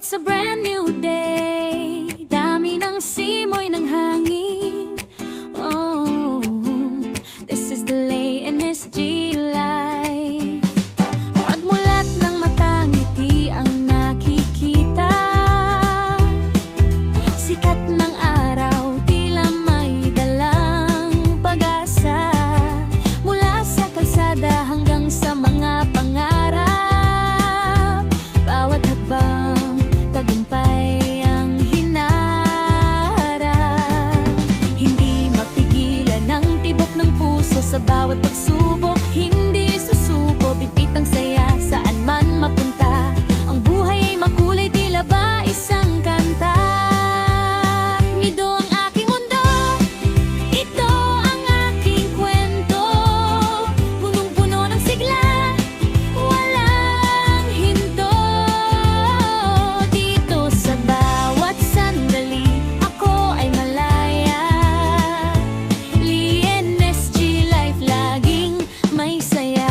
It's a brand new day. Dami ng simoy ng hangin. Oh, this is the Lay NSG life. Pagmulat ng mata, ngiti ang nakikita. Sikat ng araw, tila may dalang pag-asa. Mula sa kalsada hanggang sa mga pangarap. Bawat hakbang tagumpay ang hinaharap. Hindi mapigilan ang tibok ng puso sa bawat pagsubok. Hindi susuko, bibit ang saya saan man mapunta. Ang buhay ay makulay, tila ba isang kanta. Ito ang aking mundo, ito ang aking kwento. Punong-puno ng sigla, walang hinto. Dito sa bawat sandali, ako ay malaya. Lay NSG life, laging may saya.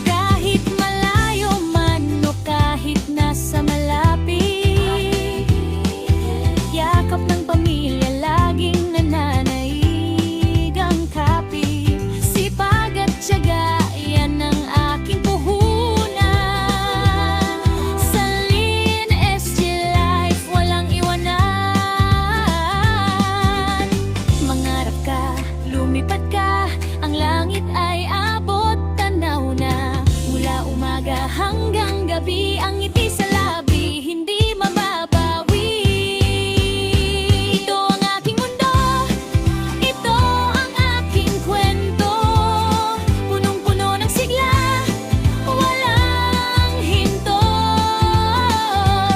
Kahit malayo man o kahit nasa malapit, yakap ng pamilya laging nananaig ang kapit. Sipag at tiyaga, yan ang aking puhunan. Sa Lay NSG life, walang iwanan. Mangarap ka, lumipad ka, ang langit ay abot tanaw na. Mula umaga hanggang gabi, ang ngiti sa labi, hindi mababawi. Ito ang aking mundo, ito ang aking kwento. Punong-puno ng sigla, walang hinto.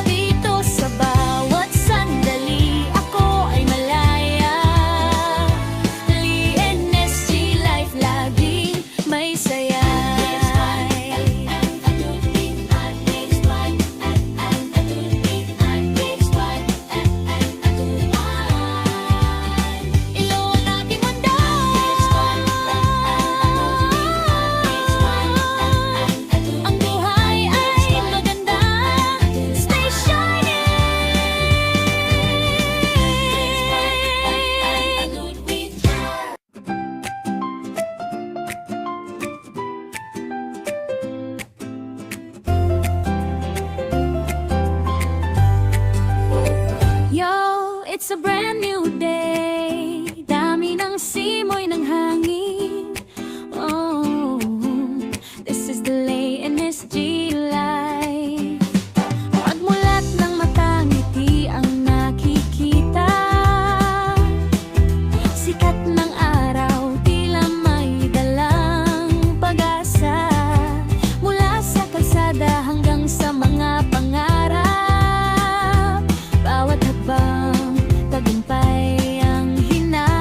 Dito sa bawat sandali, ako ay malaya. Lay NSG life, laging may saya. Ilo ang aking mundo, ang buhay ay maganda. Stay Yo, it's a brand new day. Dami ng simoy ng hangin. Oh, this is the Lay NSG life. Pagmulat ng mata, ngiti ang nakikita. Sikat ng araw, tila may dalang pag-asa. Mula sa kalsada hanggang sa mga pangarap. Bawat hakbang tagumpay ang hinaharap.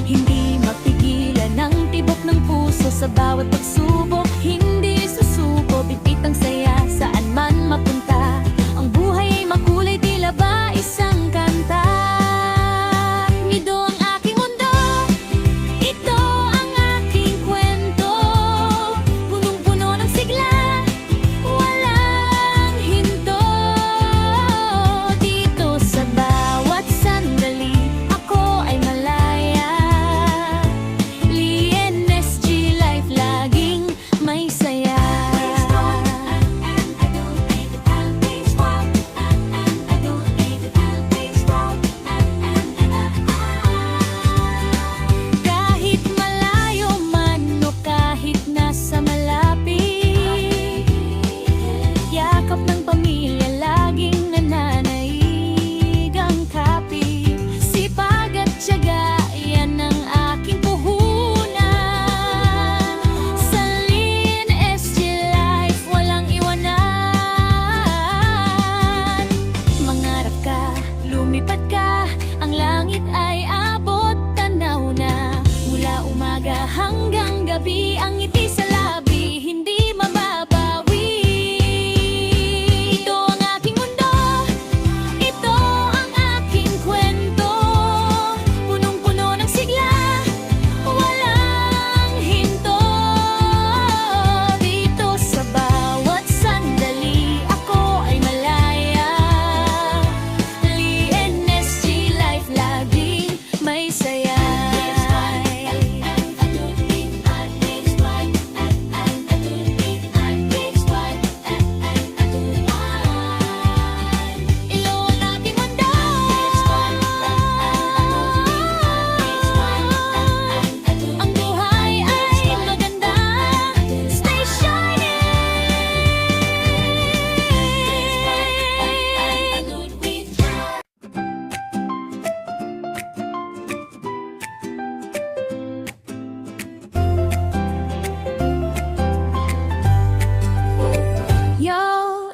Hindi mapigilan ang tibok ng puso sa bawat pagsubok. Hindi susuko, bibit ang saya saan man mapunta. Ang buhay ay makulay, tila ba isang kanta. Ito ang aking mundo, ito ang aking kwento. Punong-puno ng sigla, walang hinto. Dito sa bawat sandali, ako ay malaya. Lay NSG life, laging may saya. Kahit malayo man o kahit nasa malapit, yakap ng pamilya laging nananaig ang kapit. Sipag at tiyaga, yan ang aking puhunan. Sa Lay NSG life, walang iwanan. Mangarap ka, lumipad ka, ang langit ay abot tanaw na. Mula umaga hanggang gabi, ang ngiti sa labi, hindi mababawi. Ito ang aking mundo, ito ang aking kwento.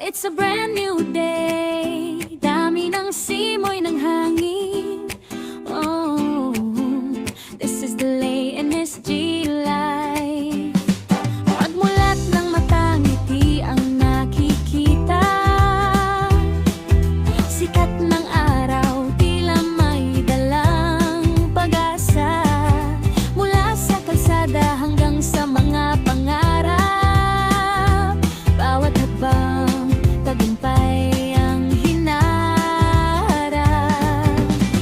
it's a brand new day. Dami ng simoy ng hangin. Oh, this is the Lay NSG life. Pagmulat ng mata, ngiti ang nakikita. Sikat ng araw, tila may dalang pag-asa. Mula sa kalsada hanggang sa mga pangarap. Bawat habang tagumpay ang hinaharap.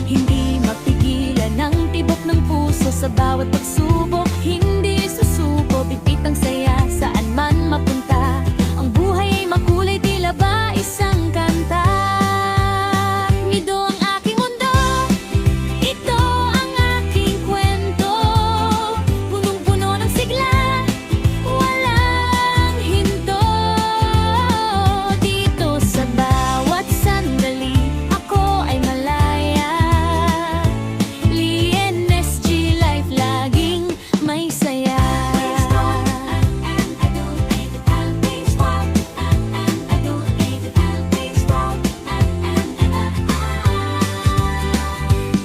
Hindi mapigilan ang tibok ng puso sa bawat pagsubok. Hindi susuko, bibit ang saya saan man mapunta. Ang buhay ay makulay, tila ba isang kanta. Ito ang aking mundo, ito ang aking kwento. Punong-puno ng sigla, walang hinto. Dito sa bawat sandali, ako ay malaya. Lee NSG life, laging may saya.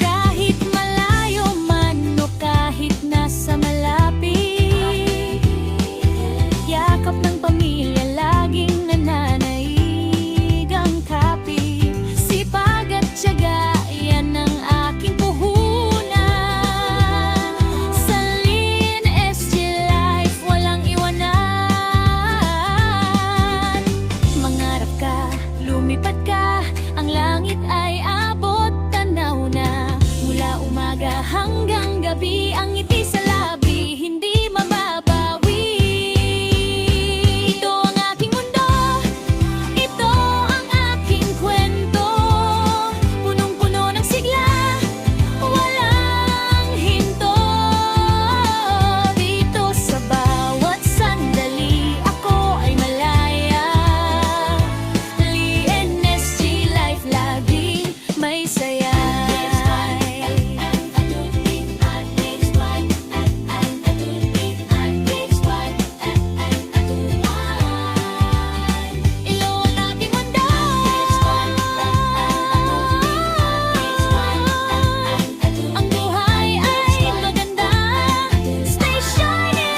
Kahit malayo man o kahit nasa malapit, yakap ng pamilya laging nananaig ang kapit. Sipag at tiyaga, yan ang aking puhunan. Sa Lee NSG life, walang iwanan. Mangarap ka, lumipad ka, ang langit ay abot tanaw na. Mula umaga hanggang gabi, ang ngiti sa labi, hindi mababawi. Ito ang aking mundo, ito ang aking kwento. Punong-puno ng sigla, walang hinto. Dito sa bawat sandali, ako ay malaya. Lee NSG life, laging may saya. Ilo ang aking mundo, ang buhay ay maganda. Stay shining.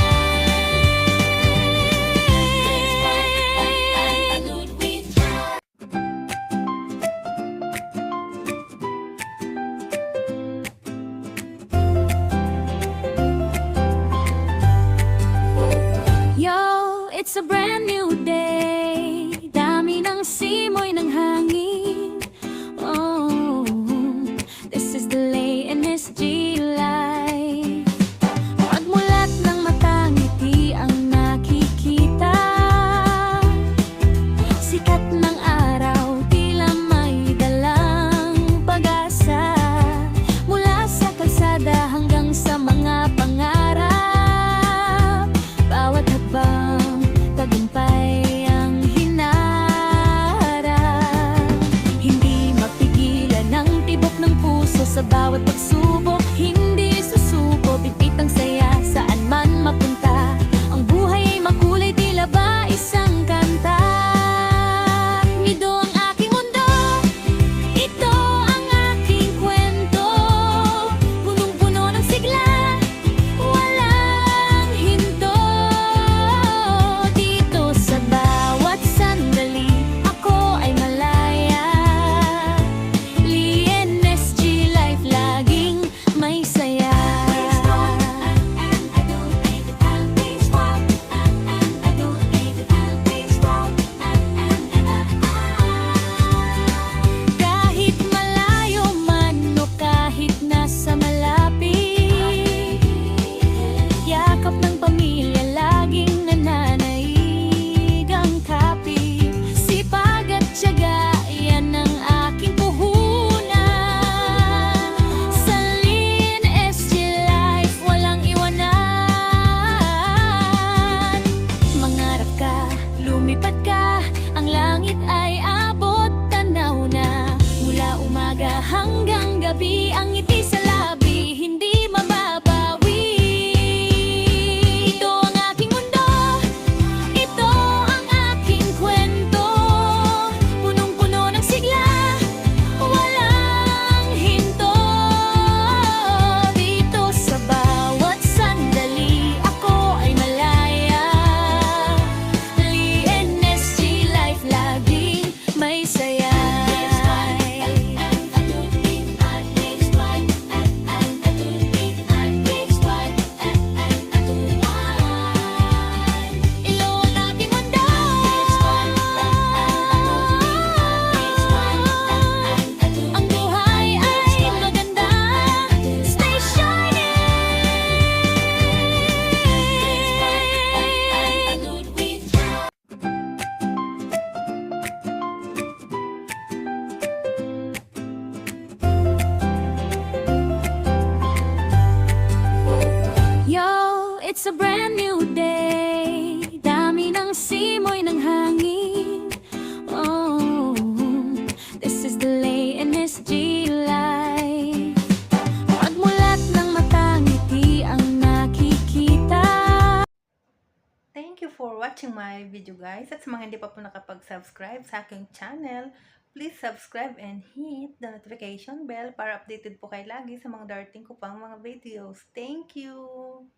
Yo, it's a brand new day. Dami ng simoy ng hangin. Oh, this is the Lay NSG life. Pagmulat ng mata, ngiti ang nakikita. Sikat ng araw, tila may dalang pag-asa. Mula sa kalsada hanggang sa mga pangarap. Bawat habang tagumpay ang hinaharap. Hindi mapigilan ang tibok ng puso sa bawat pagsubok. Hindi susuko, bibit ang saya saan man mapunta. Ang buhay ay makulay, tila ba isang kanta. Ito ang aking mundo, ito ang aking kwento. Punong-puno ng sigla, walang hinto. Dito sa bawat sandali, ako ay malaya. Lee NSG life, laging may saya. Kahit malayo man o kahit nasa malapit, yakap ng pamilya laging nananaig ang kapit. Sipag at tiyaga, yan ang aking puhunan. Sa Lee NSG life, walang iwanan. Mangarap ka, lumipad ka, ang langit ay abot tanaw na. Mula umaga hanggang gabi, ang ngiti sa labi, hindi mababawi. Ito ang aking mundo, ito ang aking kwento. It's a brand new day. Dami ng simoy ng hangin. Oh, this is the Lay NSG life. Pagmulat ng mata, ngiti ang nakikita. Thank you for watching my video guys. At sa mga hindi pa po nakapag-subscribe sa aking channel, please subscribe and hit the notification bell para updated po kayo lagi sa mga darating ko pang mga videos. Thank you!